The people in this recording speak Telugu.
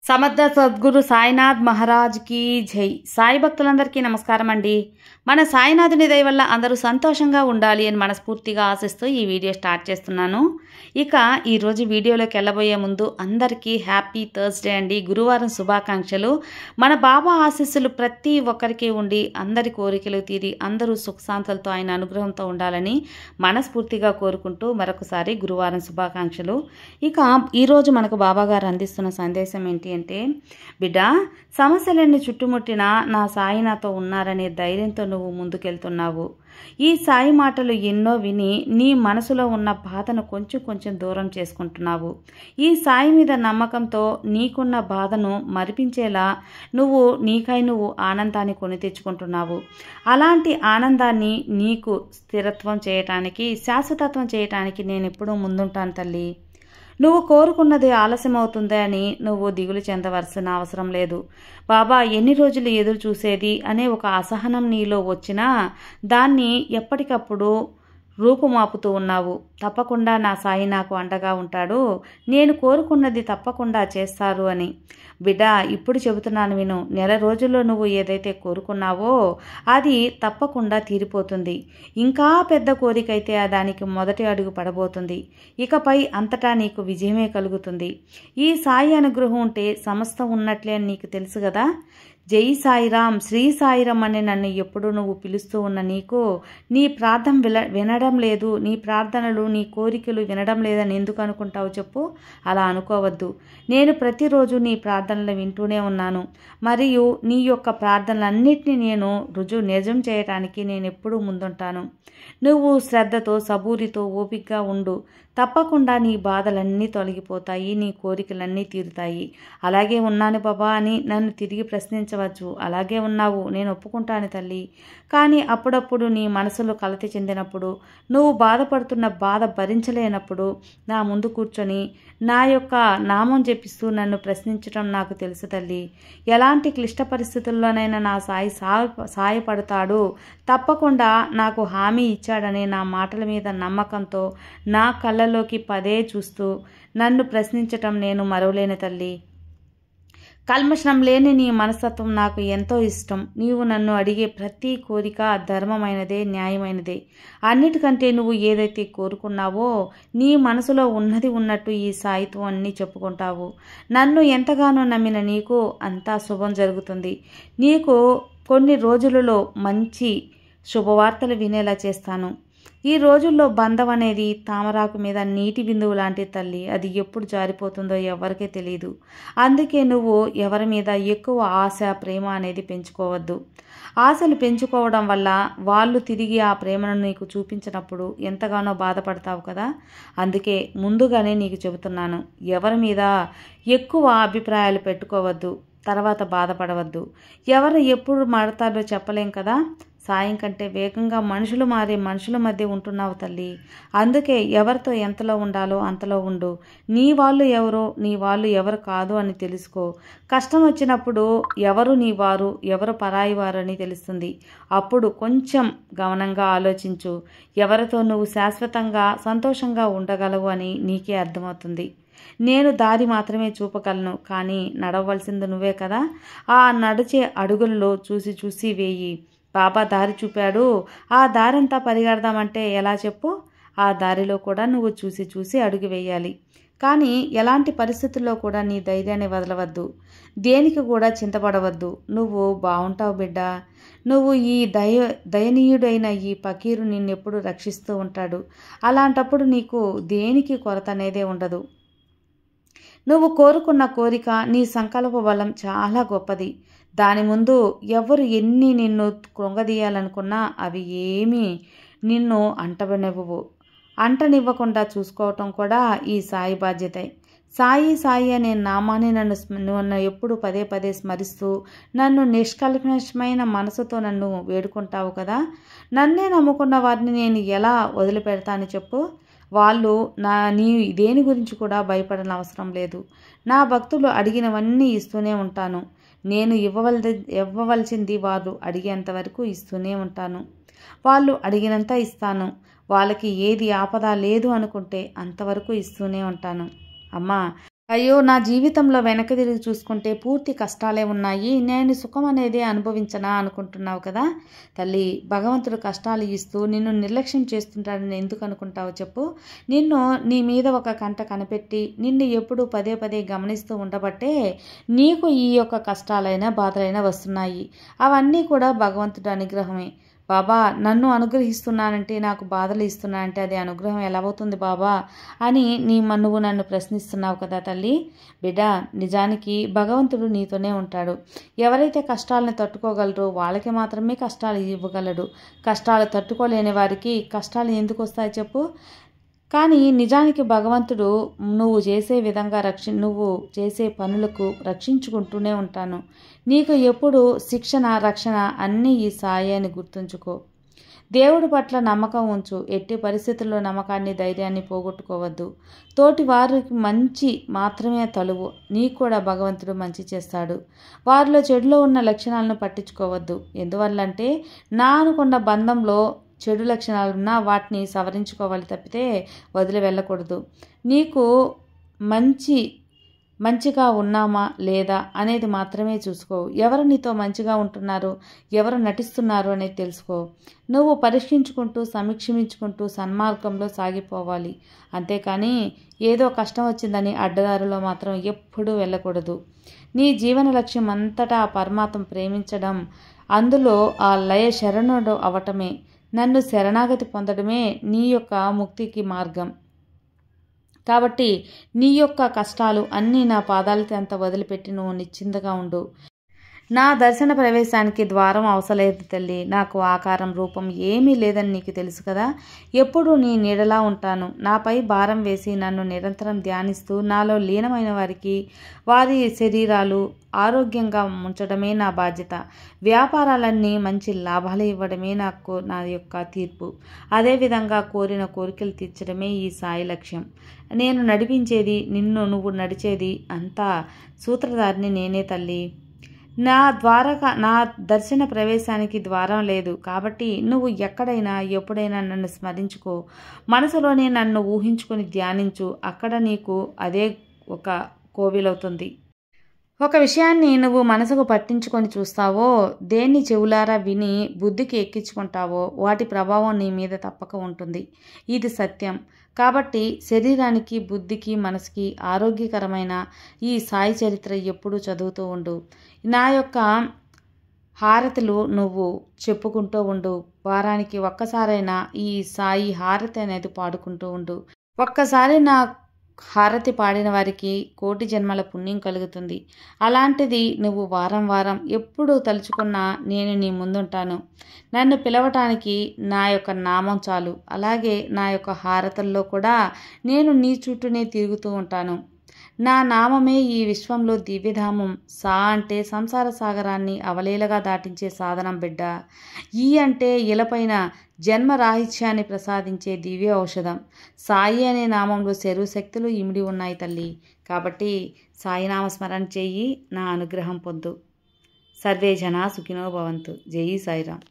సమర్థ సద్గురు సాయినాథ్ మహారాజ్కి జై. సాయి భక్తులందరికీ నమస్కారం అండి. మన సాయినాథుని దయ వల్ల అందరూ సంతోషంగా ఉండాలి అని మనస్ఫూర్తిగా ఆశిస్తూ ఈ వీడియో స్టార్ట్ చేస్తున్నాను. ఇక ఈరోజు వీడియోలోకి వెళ్ళబోయే ముందు అందరికీ హ్యాపీ థర్స్డే అండి. గురువారం శుభాకాంక్షలు. మన బాబా ఆశీస్సులు ప్రతి ఒక్కరికి ఉండి అందరి కోరికలు తీరి అందరూ సుఖశాంతులతో ఆయన అనుగ్రహంతో ఉండాలని మనస్ఫూర్తిగా కోరుకుంటూ మరొకసారి గురువారం శుభాకాంక్షలు. ఇక ఈరోజు మనకు బాబా గారు అందిస్తున్న సందేశం ఏంటి అంటే, బిడ్డ, సమస్యలన్నీ చుట్టుముట్టినా నా సాయి నాతో ఉన్నారనే ధైర్యంతో నువ్వు ముందుకెళ్తున్నావు. ఈ సాయి మాటలు ఎన్నో విని నీ మనసులో ఉన్న బాధను కొంచెం కొంచెం దూరం చేసుకుంటున్నావు. ఈ సాయి మీద నమ్మకంతో నీకున్న బాధను మరిపించేలా నీకై నువ్వు ఆనందాన్ని కొని తెచ్చుకుంటున్నావు. అలాంటి ఆనందాన్ని నీకు స్థిరత్వం చేయటానికి, శాశ్వతత్వం చేయటానికి నేను ఎప్పుడూ ముందుంటాను తల్లి. నువ్వు కోరుకున్నది ఆలస్యం అవుతుందే అని నువ్వు దిగులు చెందవలసిన అవసరం లేదు. బాబా ఎన్ని రోజులు ఎదురు చూసేది అనే ఒక అసహనం నీలో వచ్చినా దాన్ని ఎప్పటికప్పుడు రూపుమాపుతూ ఉన్నావు. తప్పకుండా నా సాయి నాకు అండగా ఉంటాడు, నేను కోరుకున్నది తప్పకుండా చేస్తారు అని. బిడ్డ, ఇప్పుడు చెబుతున్నాను విను. నెల రోజుల్లో నువ్వు ఏదైతే కోరుకున్నావో అది తప్పకుండా తీరిపోతుంది. ఇంకా పెద్ద కోరికైతే దానికి మొదటి అడుగు పడబోతుంది. ఇకపై అంతటా నీకు విజయమే కలుగుతుంది. ఈ సాయి అనుగ్రహం ఉంటే సమస్తం ఉన్నట్లే అని నీకు తెలుసు కదా. జై సాయిరాం, శ్రీ సాయిరాం అని నన్ను ఎప్పుడు నువ్వు పిలుస్తూ ఉన్న నీకు నీ ప్రార్థన వినడం లేదు, నీ ప్రార్థనలు నీ కోరికలు వినడం లేదని ఎందుకు అనుకుంటావు చెప్పు. అలా అనుకోవద్దు. నేను ప్రతిరోజు నీ ప్రార్థనలు వింటూనే ఉన్నాను. మరియు నీ యొక్క ప్రార్థనలన్నింటినీ నేను నిజం చేయటానికి నేను ఎప్పుడూ ముందుంటాను. నువ్వు శ్రద్ధతో, సబూరితో, ఓపికగా ఉండు. తప్పకుండా నీ బాధలన్నీ తొలగిపోతాయి, నీ కోరికలన్నీ తీరుతాయి. అలాగే ఉన్నాను బాబా అని నన్ను తిరిగి ప్రశ్నించవచ్చు. అలాగే ఉన్నావు, నేను ఒప్పుకుంటాను తల్లి. కానీ అప్పుడప్పుడు నీ మనసులో కలత చెందినప్పుడు, నువ్వు బాధపడుతున్న బాధ భరించలేనప్పుడు నా ముందు కూర్చొని నా యొక్క నామం జపిస్తూ నన్ను ప్రశ్నించడం నాకు తెలుసు తల్లి. ఎలాంటి క్లిష్ట పరిస్థితుల్లోనైనా నా సాయి సాయపడతాడు, తప్పకుండా నాకు హామీ ఇచ్చాడనే నా మాటల మీద నమ్మకంతో నా కళ్ళలోకి పదే చూస్తూ నన్ను ప్రశ్నించటం నేను మరవలేని తల్లి. కల్మషం లేని నీ మనస్తత్వం నాకు ఎంతో ఇష్టం. నీవు నన్ను అడిగే ప్రతి కోరిక ధర్మమైనదే, న్యాయమైనదే. అన్నిటికంటే నువ్వు ఏదైతే కోరుకున్నావో నీ మనసులో ఉన్నది ఉన్నట్టు ఈ సాయితో అన్నీ చెప్పుకుంటావు. నన్ను ఎంతగానో నమ్మిన నీకు అంతా శుభం జరుగుతుంది. నీకు కొన్ని రోజులలో మంచి శుభవార్తలు వినేలా చేస్తాను. ఈ రోజుల్లో బంధం అనేది తామరాకు మీద నీటి బిందువు లాంటి తల్లి. అది ఎప్పుడు జారిపోతుందో ఎవరికీ తెలియదు. అందుకే నువ్వు ఎవరి మీద ఎక్కువ ఆశ, ప్రేమ అనేది పెంచుకోవద్దు. ఆశలు పెంచుకోవడం వల్ల వాళ్ళు తిరిగి ఆ ప్రేమను నీకు చూపించినప్పుడు ఎంతగానో బాధపడతావు కదా. అందుకే ముందుగానే నీకు చెబుతున్నాను, ఎవరి మీద ఎక్కువ అభిప్రాయాలు పెట్టుకోవద్దు, తర్వాత బాధపడవద్దు. ఎవరు ఎప్పుడు మారతారో చెప్పలేం కదా. సాయం కంటే వేగంగా మనుషులు మారే మనుషుల మధ్య ఉంటున్నావు తల్లి. అందుకే ఎవరితో ఎంతలో ఉండాలో అంతలో ఉండు. నీ వాళ్ళు ఎవరో, నీ వాళ్ళు ఎవరు కాదు అని తెలుసుకో. కష్టం వచ్చినప్పుడు ఎవరు నీ వారు, ఎవరు పరాయి వారు అని తెలుస్తుంది. అప్పుడు కొంచెం గమనంగా ఆలోచించు. ఎవరితో నువ్వు శాశ్వతంగా సంతోషంగా ఉండగలవు అని నీకే అర్థమవుతుంది. నేను దారి మాత్రమే చూపగలను, కానీ నడవలసింది నువ్వే కదా. ఆ నడిచే అడుగుల్లో చూసి చూసి వేయి. బాబా దారి చూపాడు, ఆ దారంతా పరిగెడదామంటే ఎలా చెప్పు. ఆ దారిలో కూడా నువ్వు చూసి చూసి అడుగు వేయాలి. కానీ ఎలాంటి పరిస్థితుల్లో కూడా నీ ధైర్యాన్ని వదలవద్దు, దేనికి కూడా చింతపడవద్దు. నువ్వు బాగుంటావు బిడ్డ. నువ్వు ఈ దయనీయుడైన ఈ ఫకీరు నిన్నెప్పుడు రక్షిస్తూ ఉంటాడు. అలాంటప్పుడు నీకు దేనికి కొరత అనేదే ఉండదు. నువ్వు కోరుకున్న కోరిక, నీ సంకల్ప బలం చాలా గొప్పది. దాని ముందు ఎవరు ఎన్ని నిన్ను కృంగదీయాలనుకున్నా అవి ఏమీ నిన్ను అంటనివ్వకుండా చూసుకోవటం కూడా ఈ సాయి బాధ్యతే. సాయి సాయి అనే నామాన్ని నన్ను ఎప్పుడు పదే పదే స్మరిస్తూ నన్ను నిష్కల్మషమైన మనసుతో నన్ను వేడుకుంటావు కదా. నన్నే నమ్ముకున్న వారిని నేను ఎలా వదిలిపెడతాను చెప్పు. వాళ్ళు నీ దేని గురించి కూడా భయపడని అవసరం లేదు. నా భక్తులు అడిగినవన్నీ ఇస్తూనే ఉంటాను. నేను ఇవ్వవలసింది వారు అడిగేంత వరకు ఇస్తూనే ఉంటాను. వాళ్ళు అడిగినంత ఇస్తాను. వాళ్ళకి ఏది ఆపద లేదు అనుకుంటే అంతవరకు ఇస్తూనే ఉంటాను. అమ్మా, అయ్యో, నా జీవితంలో వెనక్కి తిరిగి చూసుకుంటే పూర్తి కష్టాలే ఉన్నాయి, నేను సుఖం అనేది అనుభవించనా అనుకుంటున్నావు కదా తల్లి. భగవంతుడు కష్టాలు ఇస్తూ నిన్ను నిర్లక్ష్యం చేస్తుంటాడని ఎందుకు అనుకుంటావో చెప్పు. నిన్ను నీ మీద ఒక కంట కనిపెట్టి నిన్ను ఎప్పుడు పదే పదే గమనిస్తూ ఉండబట్టే నీకు ఈ యొక్క కష్టాలైనా బాధలైనా వస్తున్నాయి. అవన్నీ కూడా భగవంతుడి అనుగ్రహమే. బాబా, నన్ను అనుగ్రహిస్తున్నానంటే, నాకు బాధలు ఇస్తున్నానంటే అది అనుగ్రహం ఎలా అవుతుంది బాబా అని నువ్వు నన్ను ప్రశ్నిస్తున్నావు కదా తల్లి. బిడ్డ, నిజానికి భగవంతుడు నీతోనే ఉంటాడు. ఎవరైతే కష్టాలను తట్టుకోగలరో వాళ్ళకి మాత్రమే కష్టాలు ఇవ్వగలడు. కష్టాలు తట్టుకోలేని వారికి కష్టాలు ఎందుకు వస్తాయి చెప్పు. కానీ నిజానికి భగవంతుడు నువ్వు చేసే విధంగా నువ్వు చేసే పనులకు రక్షించుకుంటూనే ఉంటాను. నీకు ఎప్పుడు శిక్షణ రక్షణ అన్నీ ఈ సాయి అని గుర్తుంచుకో. దేవుడి పట్ల నమ్మకం ఉంచు. ఎట్టి పరిస్థితుల్లో నమ్మకాన్ని ధైర్యాన్ని పోగొట్టుకోవద్దు. తోటి వారికి మంచి మాత్రమే తలువు. నీకు కూడా భగవంతుడు మంచి చేస్తాడు. వారిలో చెడులో ఉన్న లక్షణాలను పట్టించుకోవద్దు. ఎందువల్లంటే నా అనుకున్న బంధంలో చెడు లక్షణాలున్నా వాటిని సవరించుకోవాలి తప్పితే వదిలి వెళ్ళకూడదు. నీకు మంచిగా ఉన్నామా లేదా అనేది మాత్రమే చూసుకో. ఎవరు నీతో మంచిగా ఉంటున్నారు, ఎవరు నటిస్తున్నారు అనేది తెలుసుకో. నువ్వు పరీక్షించుకుంటూ సమీక్షించుకుంటూ సన్మార్గంలో సాగిపోవాలి. అంతేకాని ఏదో కష్టం వచ్చిందని అడ్డదారిలో మాత్రం ఎప్పుడూ వెళ్ళకూడదు. నీ జీవన లక్ష్యం అంతటా ఆ పరమాత్మ ప్రేమించడం, అందులో ఆ లయ శరణుడు అవటమే, నన్ను శరణాగతి పొందడమే నీ యొక్క ముక్తికి మార్గం. కాబట్టి నీ యొక్క కష్టాలు అన్నీ నా పాదాల చెంత వదిలిపెట్టి నువ్వు నిశ్చింతగా ఉండు. నా దర్శన ప్రవేశానికి ద్వారం అవసరలేదు తల్లి. నాకు ఆకారం రూపం ఏమీ లేదని నీకు తెలుసు కదా. ఎప్పుడూ నీ నీడలా ఉంటాను. నాపై భారం వేసి నన్ను నిరంతరం ధ్యానిస్తూ నాలో లీనమైన వారికి వారి శరీరాలు ఆరోగ్యంగా ఉంచడమే నా బాధ్యత. వ్యాపారాలన్నీ మంచి లాభాలు ఇవ్వడమే నా యొక్క తీర్పు. అదేవిధంగా కోరిన కోరికలు తీర్చడమే ఈ సాయి లక్ష్యం. నేను నడిపించేది నిన్ను, నువ్వు నడిచేది అంతా సూత్రధారిని నేనే తల్లి. నా దర్శన ప్రవేశానికి ద్వారం లేదు. కాబట్టి నువ్వు ఎక్కడైనా ఎప్పుడైనా నన్ను స్మరించుకో. మనసులోనే నన్ను ఊహించుకొని ధ్యానించు. అక్కడ నీకు అదే ఒక కోవిలవుతుంది. ఒక విషయాన్ని నువ్వు మనసుకు పట్టించుకొని చూస్తావో, దేన్ని చెవులారా విని బుద్ధికి ఎక్కించుకుంటావో వాటి ప్రభావం నీ మీద తప్పక ఉంటుంది. ఇది సత్యం. కాబట్టి శరీరానికి, బుద్ధికి, మనసుకి ఆరోగ్యకరమైన ఈ సాయి చరిత్ర ఎప్పుడూ చదువుతూ ఉండు. నా యొక్క హారతులు నువ్వు చెప్పుకుంటూ ఉండు. వారానికి ఒక్కసారైనా ఈ సాయి హారతి అనేది పాడుకుంటూ ఉండు. ఒక్కసారి నా హారతి పాడిన వారికి కోటి జన్మల పుణ్యం కలుగుతుంది. అలాంటిది నువ్వు వారం వారం ఎప్పుడు తలుచుకున్నా నేను నీ ముందుంటాను. నన్ను పిలవటానికి నా యొక్క నామం చాలు. అలాగే నా యొక్క హారతుల్లో కూడా నేను నీ చుట్టూనే తిరుగుతూ ఉంటాను. నా నామమే ఈ విశ్వంలో దివ్యధామం. సా అంటే సంసార సాగరాన్ని అవలీలగా దాటించే సాధనం బిడ్డ. ఈ అంటే ఇలపైన జన్మరాహిత్యాన్ని ప్రసాదించే దివ్య ఔషధం. సాయి అనే నామంలో చెరువు శక్తులు ఇమిడి ఉన్నాయి తల్లి. కాబట్టి సాయినామ స్మరణ చెయ్యి, నా అనుగ్రహం పొందు. సర్వే జనా సుఖినో భవంతు. జై సాయిరాం.